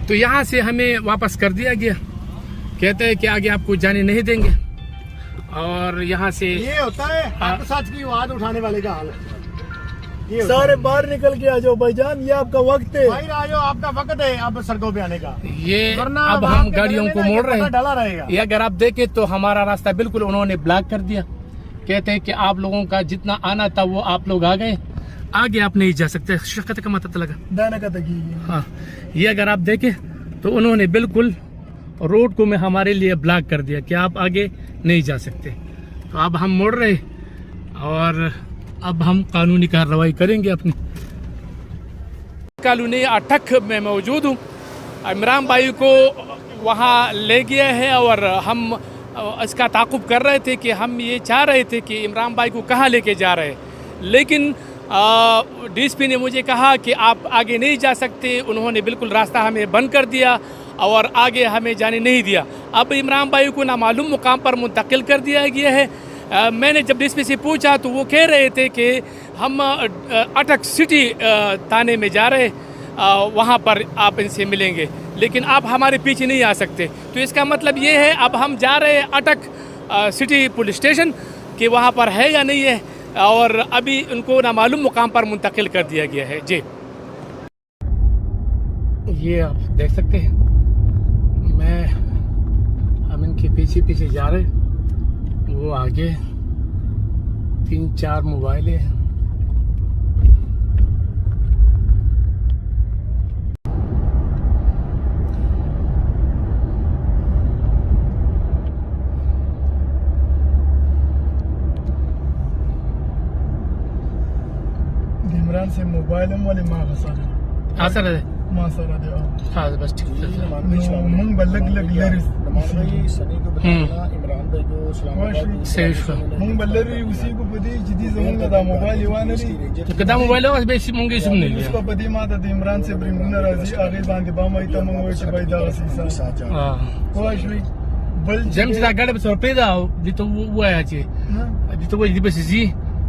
तो यहाँ से हमें वापस कर दिया गया, कहते हैं कि आगे आपको जाने नहीं देंगे। और यहाँ से ये होता है हक सच की आवाज उठाने वाले का हाल। सारे बाहर निकल के आ जाओ भाईजान, ये आपका वक्त है। भाई राजो आपका वक्त है अब सड़कों पे आने का। ये अब हम गाड़ियों को मोड़ रहे हैं, डाला रहेगा। ये अगर आप देखें तो हमारा रास्ता बिल्कुल उन्होंने ब्लॉक कर दिया। कहते हैं कि आप लोगों का जितना आना था वो आप लोग आ गए, आगे आप नहीं जा सकते। शक्कत का मतलब लगा दाना का तकी। हाँ, ये अगर आप देखें तो उन्होंने बिल्कुल रोड को में हमारे लिए ब्लॉक कर दिया कि आप आगे नहीं जा सकते। तो अब हम मुड़ रहे और अब हम कानूनी कार्रवाई करेंगे अपनी। कॉलोनी अटक में मौजूद हूँ। इमरान भाई को वहाँ ले गया है और हम इसका ताक़ुब कर रहे थे कि हम ये चाह रहे थे कि इमरान भाई को कहाँ लेके जा रहे हैं, लेकिन डीएसपी ने मुझे कहा कि आप आगे नहीं जा सकते। उन्होंने बिल्कुल रास्ता हमें बंद कर दिया और आगे हमें जाने नहीं दिया। अब इमरान भाई को नामालूम मुकाम पर मुंतकिल कर दिया गया है। मैंने जब डीएसपी से पूछा तो वो कह रहे थे कि हम अटक सिटी थाने में जा रहे, वहाँ पर आप इनसे मिलेंगे, लेकिन आप हमारे पीछे नहीं आ सकते। तो इसका मतलब ये है अब हम जा रहे हैं अटक सिटी पुलिस स्टेशन कि वहाँ पर है या नहीं है, और अभी उनको नामालूम मुकाम पर मुंतकिल कर दिया गया है। जी, ये आप देख सकते हैं, हम इनके पीछे पीछे जा रहे हैं। वो आगे 3-4 मोबाइल हैं। इमरान से मोबाइल वाले माँ हाँ सर, माँ सारा दे हाँ बस ठीक है। हम बल्लक लग हम बल्लरी उसी को पदी जिदी जमन का मोबाइल युवान री कदा मोबाइल बस बेसी मुंगे सुनने उसको पदी माता दी इमरान से ब्रिंगुना राजी आगे बांधे बामा इता मंगो से बैदा सीसा हां वाशवी बल जेम्स दा गाड़े sorpresa dito वो आया ची dito वो dito बसी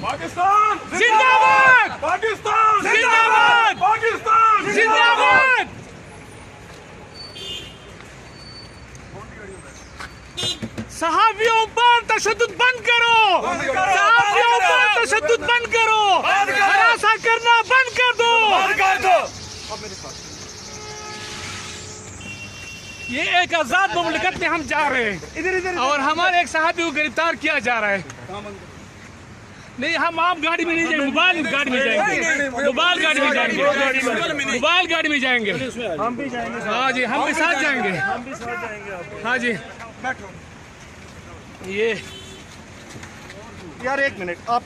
पाकिस्तान जिंदाबाद, पाकिस्तान जिंदाबाद, पाकिस्तान जिंदाबाद। सहाबियों पर तशद्दुद बंद करो, सहाबियों पर तशद्दुद बंद करो, हरासा करना बंद कर दो। ये एक आजाद मुमलिकत में हम जा रहे हैं और हमारे एक सहाबी को गिरफ्तार किया जा रहा है। नहीं, हम आम गाड़ी में नहीं जाएंगे, मोबाइल गाड़ी में जाएंगे, मोबाइल गाड़ी में जाएंगे, मोबाइल गाड़ी में जाएंगे। हम भी जाएंगे। हाँ जी, हम भी साथ जाएंगे। हम भी साथ जाएंगे। हाँ जी, बैठो ये यार 1 मिनट आप